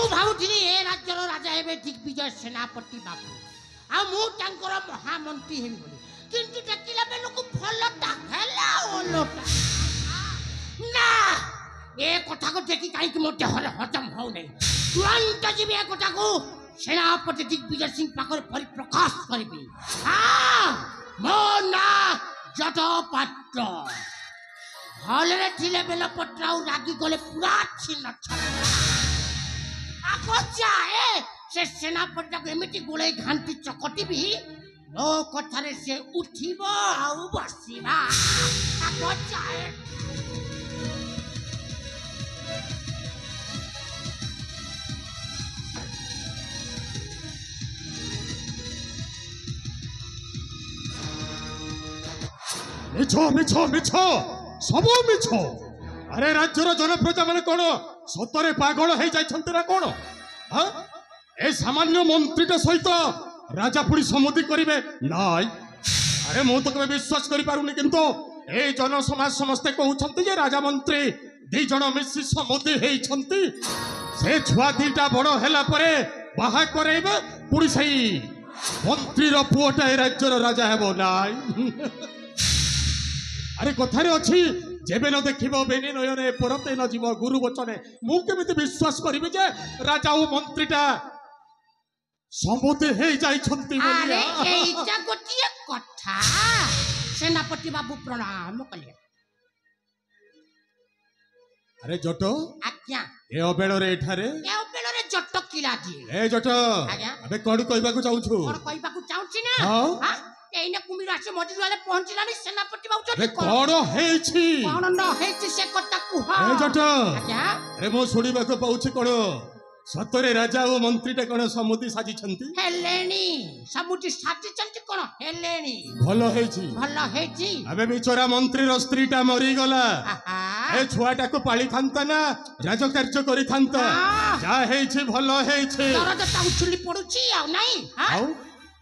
भावुଥିଲି ए राज्यर राजा हेबे दिग्विजय सेनापति बाबू आ मु तांकर महामंत्री हेबी बोली किंतु देखिला बेलको फलटा हेला ओलोटा ना ए कथा को देखि काई कि मोटे हजम हो नै तुरंत जीबे ए कथा को सेनापति दिग्विजय सिंह पाकर परिप्रकाश करबी हां मो ना जटपात्र हलरे थिले बेल पत्राउ रागी गले पूरा छिन्न जाए से सेनापति को एमिति गोले घांटी चकटी भी नो कथारे से उठिबो आउ बसिबा आको जाए मिछो मिछो मिछो सब मिछो अरे राज्यर जनप्रजा माने कोन सतरे पागल हे जाइछन्ते ना कोन हां ए सामान्य मंत्रीटा सहित राजा पुरी सम्मति करिवे नाय अरे मु तो कबे विश्वास करि पारुनी किंतु ए जन समाज समस्ते कहउछन्ते जे राजा मंत्री दी जण मिसी सम्मति हेइछन्ती से छुआ दीटा बड़ हैला परे बाहा करेबे पुरी सही मंत्री रो पुओटा ए राज्यर राजा हेबो नाय अरे कथारे अछि जेबे न देखिबो बेनी नयने परते न जीव गुरु वचने मु केमिति विश्वास करिबे जे राजा ओ मंत्रीटा सम्मति हे जाई छंती अरे एइटा गोटिए कथा सेनापति बाबू प्रणाम कलिया अरे जटो आज्ञा ए अबेलो रे एठारे जट किला दिए ए जट आज्ञा अबे कोड कहबा को चाहू छु कोड कहबा को चाहूची ना हां एइने कुमिर आसे मजूर वाले पहुंचिलानी सेनापति बाबू अरे कोड हेछि कोन न हेछि से कथा कुहा ए जट आज्ञा अरे मो सुनिबा को पाउछि कोन सतरे राजा ओ मंत्रीटा कोन सम्मति साजी छंती हेलेनी समुति साजी छंती कोन हेलेनी भलो हेछि अबे बिचोरा मंत्री रो स्त्रीटा मरी गला ए छुआटा को पाली थांता ना राज कार्य करी थांता जा हेछि भलो हेछि दरदटा उछुली पडुची आ नाही हां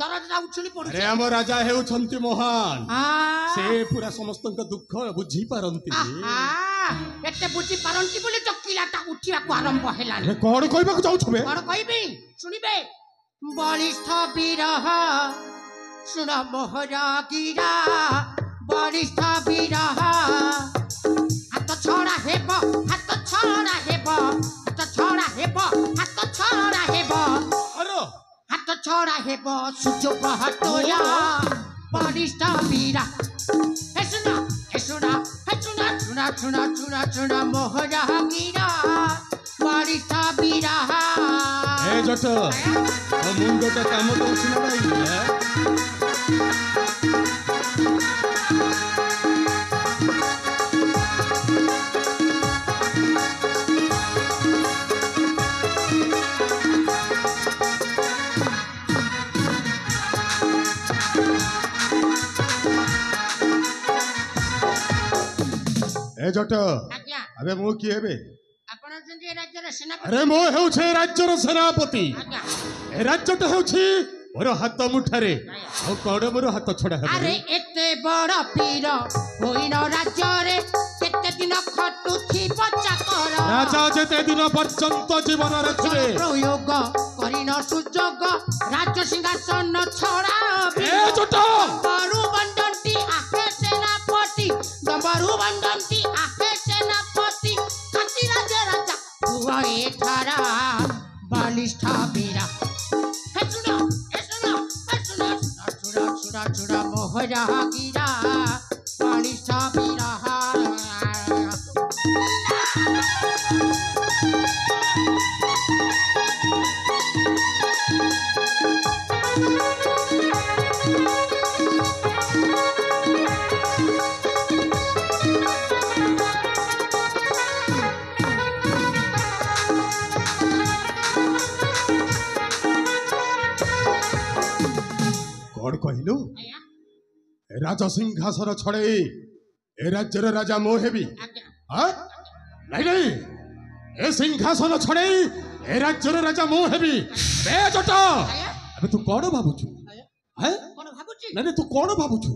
दरदटा उछुली पडुची अरे हम राजा हेउ छंती महान से पूरा समस्त दुख बुझी पारंती एते बुझी पारंती बोली तो किलाटा उठिया को आरंभ हेलानी अरे कोड कहबा को जाउ छबे कोड कहबी सुनिबे बलिष्ठ विरह सुन मोहरा गिरा बलिष्ठ विरह हाथ छड़ा हेबो हाथ छड़ा हेबो हाथ छड़ा हेबो हाथ छड़ा हेबो अरे हाथ छड़ा हेबो सुजोग हटोया बलिष्ठ विरह हे सुना चुना चुना चुना चुना मोहरा गिरा बलिष्ठ विरह ए जट ओ मुंडटा काम दउछि ना भाई ए जट आज्ञा अबे मो की हेबे आपण जंदी राज्यर सेनापति अरे मो हेउ छे राज्यर सेनापति आज्ञा ए राज्यटा हेउ छी मोर हाथ मुठारे आ कोड मोर हाथ छडा हेबे अरे एते बड़ पीर होइनो राज्य रे केते दिन खटु थी बच्चा कर राजा जेते दिन पर्यंत जीवन रखिबे प्रयोग करिनो सुजोग राज्य सिंहासन छड़ा ए जट बरु बंदंती आके सेनापति बरु बंदंती आके सेनापति काती राजा राजा हुआ एठारा बलिष्ठ वीरा हे सुना चुरा मोहरा गिरा बलिष्ठ वीरा कोड कहिलु राजा सिंहासन छड़े ए राज्यर राजा मो हेबी हां नहीं नहीं ए सिंहासन छड़े ए राज्यर राजा मो हेबी बे जट अबे तू कोन भाबुछु हैं कोन भाबुची नहीं तू कोन भाबुछु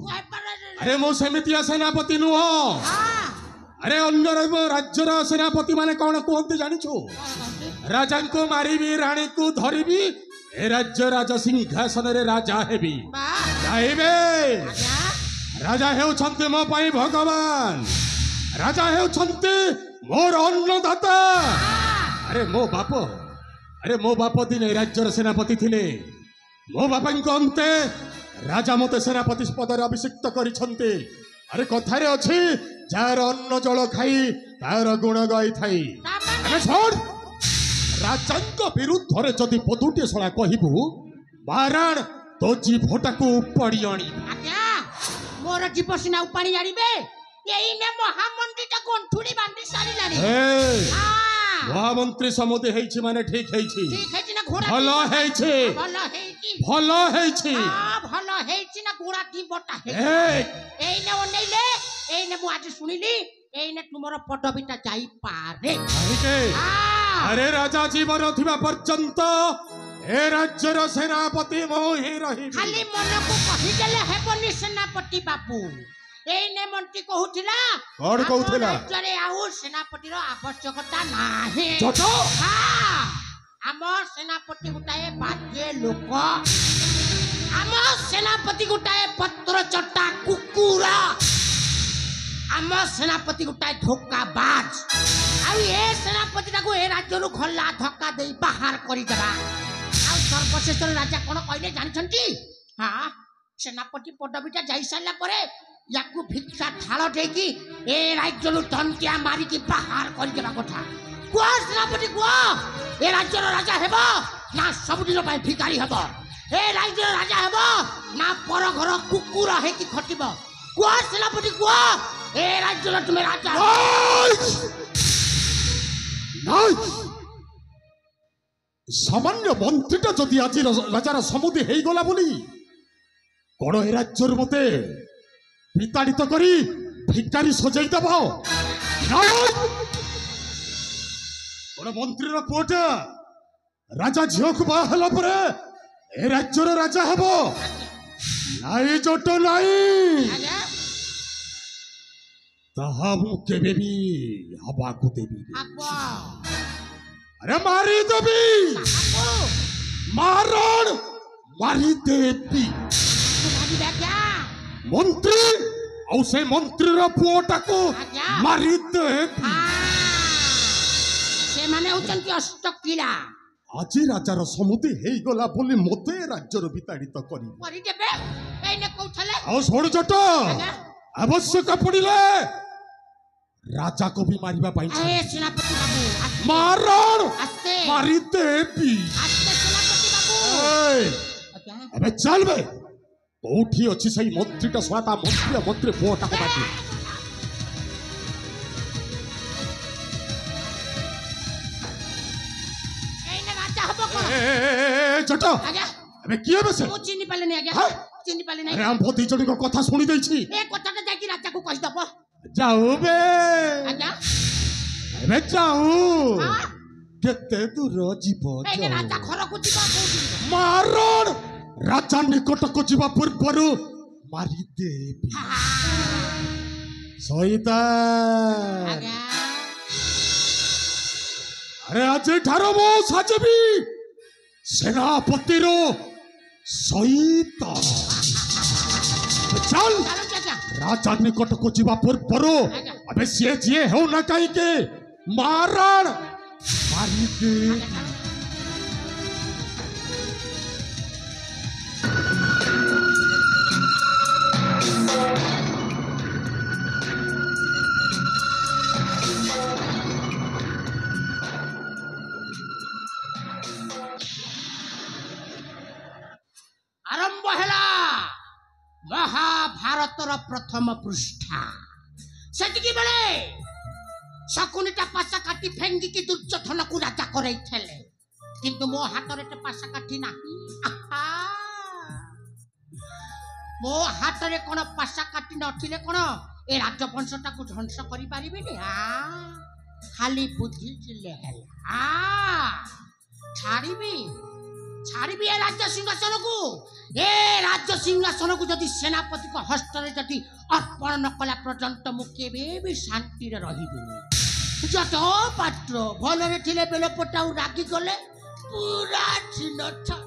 अरे मो सेमितिया सेनापति नु अरे अन्य राज्यर सेनापति माने कौन कहते जानिछु राजा को मारिबी रानी को धरिबी ए राज्य राजा सिंहासन रे राजा हेबी जाइबे राजा हेउछन्ते मो पई भगवान राजा हेउछन्ते मोर अन्नदाता अरे मो बाप दिने राज्यर सेनापति थिले मो बापा अंते राजा मते सेनापति पदर अभिषिक्त करिछन्ते अरे कथारे अछि जार अन्न जल खाई तार गुण गाई थाई अरे छोड़ राजांक विरुद्ध रे जदि पदुटे सळा कहिबु माराण तो जीभटा को उपाड़ी आनी आज्ञा मोर जीव सिना उपाड़ी आनिबे एई ने महामंत्रीटा गंठुड़ी बांधी सारिलानी महामंत्री समुदे हेछि माने ठीक हेछि ना घोड़ा भलो हेछि भलो हेछि ना घोड़ा टीबटा हेछि एई ने ओनेले एई ने मु आज सुनिली एई ने तुमरो पदवीटा जाई पारे अरे राजा जीवन थिबा पर्यंत ए राज्यर सेनापति मोहि रही खाली मन को कहि देले हेबनी सेनापति बापू एई ने मंत्री कहउथिला कोन कहउथिला राज्ୟରେ आउ सेनापति रो आवश्यकता नाही जटो आम सेनापति गुटाए बाजे लोक आम सेनापति गुटाए पत्र चट्टा कुकुरा आम सेनापति गुटाए धोकाबाज आउ ए सेनापति को ए राज्य रो खल्ला धक्का देई बाहर करि देबा आउ सर्वश्रेष्ठ राजा कोन कहले जानिछंती हां सेनापति पदवीटा जाई सारला परे याकू भिक्षा थाल देकी ए राज्य रो तंतिया मारी की बाहर करि देबा कथा को सेनापति को ए राज्य रो राजा हेबो ना सबदिन पय भिखारी हेबो ए राज्य रो राजा हेबो ना पर घर कुकुर हे की खटिबो को सेनापति को ए राज्य रो तुमे राजा नाइस सामान्य मंत्रीटा जदि आज राजार समुदी हेई गला बोली कोन ए राज्यर मते विताड़ित करी भिकारी सजाई दब कोन मंत्री पुटा राजा झील को बाहला परे ए राज्यर राजा हेबो नाई जट नाई ताहा मु केबे भी हवा को देबी अरे मारी देबी मारण मारी देबी मंत्री औ से मंत्री रो पुओटा को मारी देबी से माने उचंती अष्टकिला আজি রাজার সমুদি হেই গলা বলি মতে রাজ্যর বিতাড়িত করি দেবে এই নে কৌথলে আও ছোড় জট আবশ্যক পড়িলে রাজা কো বি মারিবা পাই এ সেনাপতি বাবু মারণ আস্তে মারি দেবি আস্তে সেনাপতি বাবু এই আবে চল বে কোঠি ଅଛି সেই মন্ত্রীটা সোয়াতা মন্ত্রী পুওটা কো বাকি जट अबे किए बसे मु चिनी पाले नै आज्ञा चिनी पाले नै अरे हम बहुत जणी को कथा सुनी दै छी ए कथाटा जाकी राजा को कहि दबो जाऊ बे आज्ञा अबे जाऊ केते दूर जीव ए राजा घर को जीवा कोठी मारण राजा निकट को जीवा पूर्व मारी देबी सईता आज्ञा अरे आज ठारो मो साजबी सेनापति रो सईता चल राजा निकट को जीवा पूर्व अबे सी जी हो ना कहीं के मारण मारी दे आरंभ हैला महाभारतर प्रथम पृष्ठा सेतिकी बेले शकुनीटा पासा काटी फेंगी की दुर्योधन को राजा करई थेले किंतु मो हाथ रे पासा काटी नाही मो हाथ रे कोन पासा काटी नथिले कोन ए राजवंशटा को ध्वंस करि पारिबेनी खाली बुद्धि चिले हैला छाड़ीबी ଛାଡ଼ିବି ଏ ରାଜ୍ୟ ସିଂହାସନକୁ। ଏ ରାଜ୍ୟ ସିଂହାସନକୁ ଯଦି ସେନାପତିଙ୍କ ହସ୍ତରେ ଯଦି ଅର୍ପଣ ନ କଲା ପର୍ଯ୍ୟନ୍ତ ମୁଁ କେବେ ବି ଶାନ୍ତିରେ ରହିବିନି। ଯତ ପାତ୍ର ଭଲରେ ଥିଲେ ବେଲପଟା ଆଉ ରାଗିଗଲେ ପୁରା ଛିନ ଛାଡ଼।